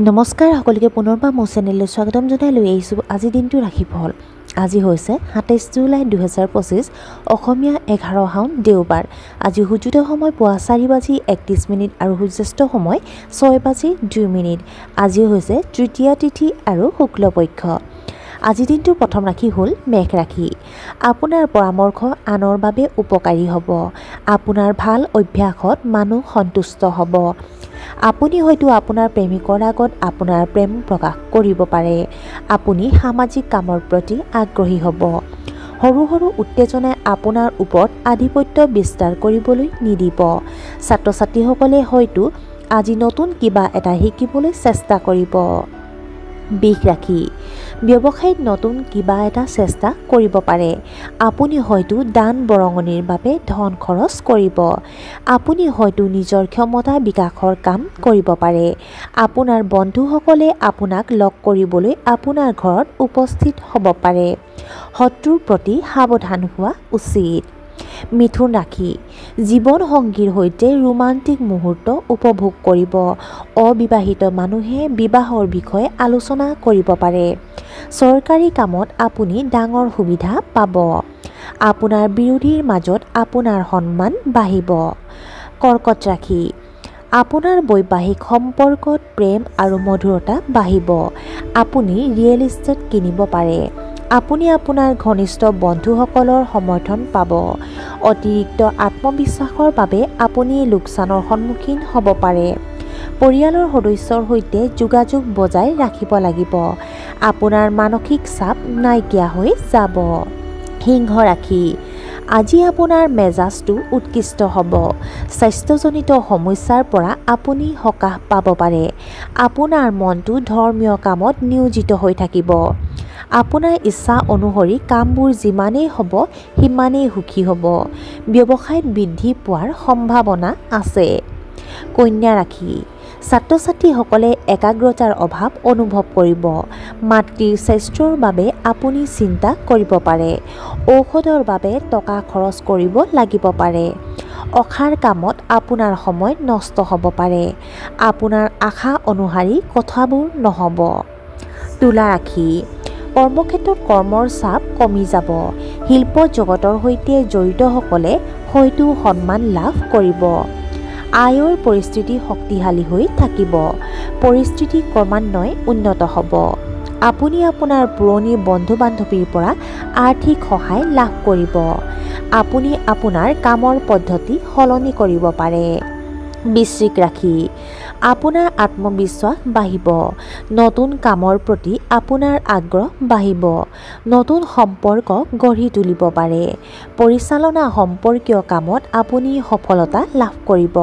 নমস্কাৰ সকলোকে পুনৰবাৰ মোৰ চেনেললৈ স্বাগতম জনাই লৈ আহিছোঁ আজি দিনটো ৰাশিফল। আজি হৈছে ২৭ জুলাই ২০২৫ অসমীয়া ১১ শাওণ দেওবাৰ। আজি সূৰ্যোদয় সময় পুৱা ৪:৩১ আৰু সূৰ্যাস্ত সময় ৬:২ আজি হৈছে তৃতীয়া তিথি আৰু শুক্লপক্ষ। আজি দিনটোৰ প্ৰথম ৰাশি হ'ল মেঘ ৰাশি। আপোনাৰ পৰামৰ্শ আনৰ বাবে উপকাৰী হ'ব। আপোনাৰ ভাল অভ্যাসত মানুহ সন্তুষ্ট হ'ব। আপুনি হয়তো আপোনাৰ প্ৰেমিকৰ আগত আপোনাৰ প্ৰেম প্ৰকাশ কৰিব পাৰে। আপুনি সামাজিক কামৰ প্ৰতি আগ্ৰহী হ'ব। সৰু সৰু উত্তেজনাই আপোনাৰ ওপৰত আধিপত্য বিস্তাৰ কৰিবলৈ নিদিব। ছাত্ৰ ছাত্ৰীসকলে হয়তো আজি নতুন কিবা এটা শিকিবলৈ চেষ্টা কৰিব। বৃষ ৰাশি। ব্যৱসায়ত নতুন কিবা এটা চেষ্টা কৰিব পাৰে। আপুনি হয়তো দান বৰঙণিৰ বাবে ধন খৰচ কৰিব। আপুনি হয়তো নিজৰ ক্ষমতা বিকাশৰ কাম কৰিব পাৰে। আপোনাৰ বন্ধুসকলে আপোনাক লগ কৰিবলৈ আপোনাৰ ঘৰত উপস্থিত হ'ব পাৰে। শত্ৰুৰ প্ৰতি সাৱধান হোৱা উচিত। মিথুন ৰাশি। জীৱন সংগীৰ সৈতে ৰোমান্টিক মুহূৰ্ত উপভোগ কৰিব। অবিবাহিত মানুহে বিবাহৰ বিষয়ে আলোচনা কৰিব পাৰে। চৰকাৰী কামত আপুনি ডাঙৰ সুবিধা পাব। আপোনাৰ বিৰোধীৰ মাজত আপোনাৰ সন্মান বাঢ়িব। কৰ্কট ৰাশি। আপোনাৰ বৈবাহিক সম্পৰ্কত প্ৰেম আৰু মধুৰতা বাঢ়িব। আপুনি ৰিয়েল ইষ্টেট কিনিব পাৰে। আপুনি আপোনাৰ ঘনিষ্ঠ বন্ধুসকলৰ সমৰ্থন পাব। অতিৰিক্ত আত্মবিশ্বাসৰ বাবে আপুনি লোকচানৰ সন্মুখীন হ'ব পাৰে। পৰিয়ালৰ সদস্যৰ সৈতে যোগাযোগ বজাই ৰাখিব লাগিব। আপোনাৰ মানসিক চাপ নাইকিয়া হৈ যাব। সিংহ ৰাশি। আজি আপোনাৰ মেজাজটো উৎকৃষ্ট হ'ব। স্বাস্থ্যজনিত সমস্যাৰ পৰা আপুনি সকাহ পাব পাৰে। আপোনাৰ মনটো ধৰ্মীয় কামত নিয়োজিত হৈ থাকিব। আপোনাৰ ইচ্ছা অনুসৰি কামবোৰ যিমানেই হ'ব সিমানেই সুখী হ'ব। ব্যৱসায়ত বৃদ্ধি পোৱাৰ সম্ভাৱনা আছে। কন্যা ৰাশি। ছাত্ৰ ছাত্ৰীসকলে একাগ্ৰতাৰ অভাৱ অনুভৱ কৰিব। মাতৃৰ স্বাস্থ্যৰ বাবে আপুনি চিন্তা কৰিব পাৰে। ঔষধৰ বাবে টকা খৰচ কৰিব লাগিব পাৰে। অসাৰ কামত আপোনাৰ সময় নষ্ট হ'ব পাৰে। আপোনাৰ আশা অনুসৰি কথাবোৰ নহ'ব। তুলা ৰাশি। কৰ্মক্ষেত্ৰত কৰ্মৰ চাপ কমি যাব। শিল্প জগতৰ সৈতে জড়িতসকলে হয়তো সন্মান লাভ কৰিব। আয়ৰ পৰিস্থিতি শক্তিশালী হৈ থাকিব। পৰিস্থিতি ক্ৰমান্বয়ে উন্নত হ'ব। আপুনি আপোনাৰ পুৰণি বন্ধু বান্ধৱীৰ পৰা আৰ্থিক সহায় লাভ কৰিব। আপুনি আপোনাৰ কামৰ পদ্ধতি সলনি কৰিব পাৰে। বৃশ্চিক ৰাশি। আপোনাৰ আত্মবিশ্বাস বাঢ়িব। নতুন কামৰ প্ৰতি আপোনাৰ আগ্ৰহ বাঢ়িব। নতুন সম্পৰ্ক গঢ়ি তুলিব পাৰে। পৰিচালনা সম্পৰ্কীয় কামত আপুনি সফলতা লাভ কৰিব।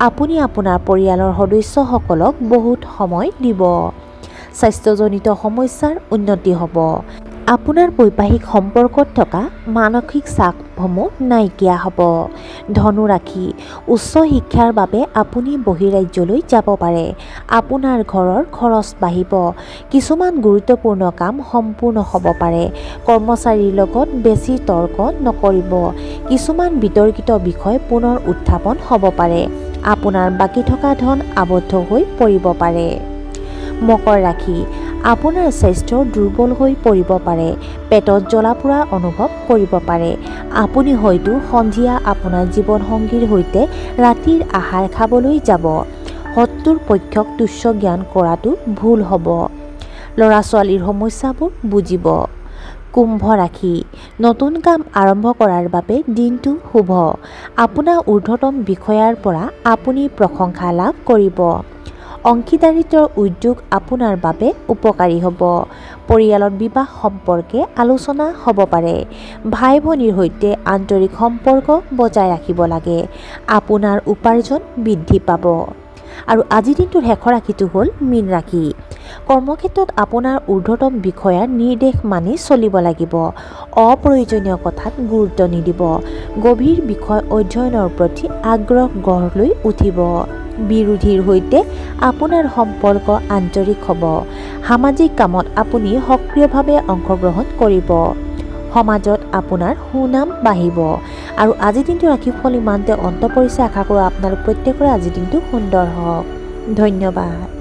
আপুনি আপোনাৰ পৰিয়ালৰ সদস্যসকলক বহুত সময় দিব। স্বাস্থ্যজনিত সমস্যাৰ উন্নতি হ'ব। আপোনাৰ বৈবাহিক সম্পৰ্কত থকা মানসিক চাপসমূহ নাইকিয়া হ'ব। ধনু ৰাশি। উচ্চ শিক্ষাৰ বাবে আপুনি বহিৰাজ্যলৈ যাব পাৰে। আপোনাৰ ঘৰৰ খৰচ বাঢ়িব। কিছুমান গুৰুত্বপূৰ্ণ কাম সম্পূৰ্ণ হ'ব পাৰে। কৰ্মচাৰীৰ লগত বেছি তৰ্ক নকৰিব। কিছুমান বিতৰ্কিত বিষয় পুনৰ উত্থাপন হ'ব পাৰে। আপোনাৰ বাকী থকা ধন আবদ্ধ হৈ পৰিব পাৰে। মকৰ ৰাশি। আপোনাৰ স্বাস্থ্য দুৰ্বল হৈ পৰিব পাৰে। পেটত জ্বলা-পোৰা অনুভৱ কৰিব পাৰে। আপুনি হয়তো সন্ধিয়া আপোনাৰ জীৱনসংগীৰ সৈতে ৰাতিৰ আহাৰ খাবলৈ যাব। শত্ৰুৰ পক্ষক তুচ্ছ জ্ঞান কৰাটো ভুল হ'ব। ল'ৰা ছোৱালীৰ সমস্যাবোৰ বুজিব। কুম্ভ ৰাশি। নতুন কাম আৰম্ভ কৰাৰ বাবে দিনটো শুভ। আপোনাৰ ঊৰ্ধ্বতম বিষয়াৰ পৰা আপুনি প্ৰশংসা লাভ কৰিব। অংশীদাৰিত্বৰ উদ্যোগ আপোনাৰ বাবে উপকাৰী হ'ব। পৰিয়ালত বিবাহ সম্পৰ্কে আলোচনা হ'ব পাৰে। ভাই ভনীৰ সৈতে আন্তৰিক সম্পৰ্ক বজাই ৰাখিব লাগে। আপোনাৰ উপাৰ্জন বৃদ্ধি পাব। আৰু আজিৰ দিনটোৰ শেষৰ ৰাশিটো হ'ল মীন ৰাশি। কৰ্মক্ষেত্ৰত আপোনাৰ ঊৰ্ধ্বতম বিষয়াৰ নিৰ্দেশ মানি চলিব লাগিব। অপ্ৰয়োজনীয় কথাত গুৰুত্ব নিদিব। গভীৰ বিষয় অধ্যয়নৰ প্ৰতি আগ্ৰহ গঢ় লৈ উঠিব। বিৰোধীৰ সৈতে আপোনাৰ সম্পৰ্ক আন্তৰিক হ'ব। সামাজিক কামত আপুনি সক্ৰিয়ভাৱে অংশগ্ৰহণ কৰিব। সমাজত আপোনাৰ সুনাম বাঢ়িব। আৰু আজিৰ দিনটো ৰাশিফল ইমানতে অন্ত পৰিছে। আশা কৰোঁ আপোনালোক প্ৰত্যেকৰে আজিৰ দিনটো সুন্দৰ হওক। ধন্যবাদ।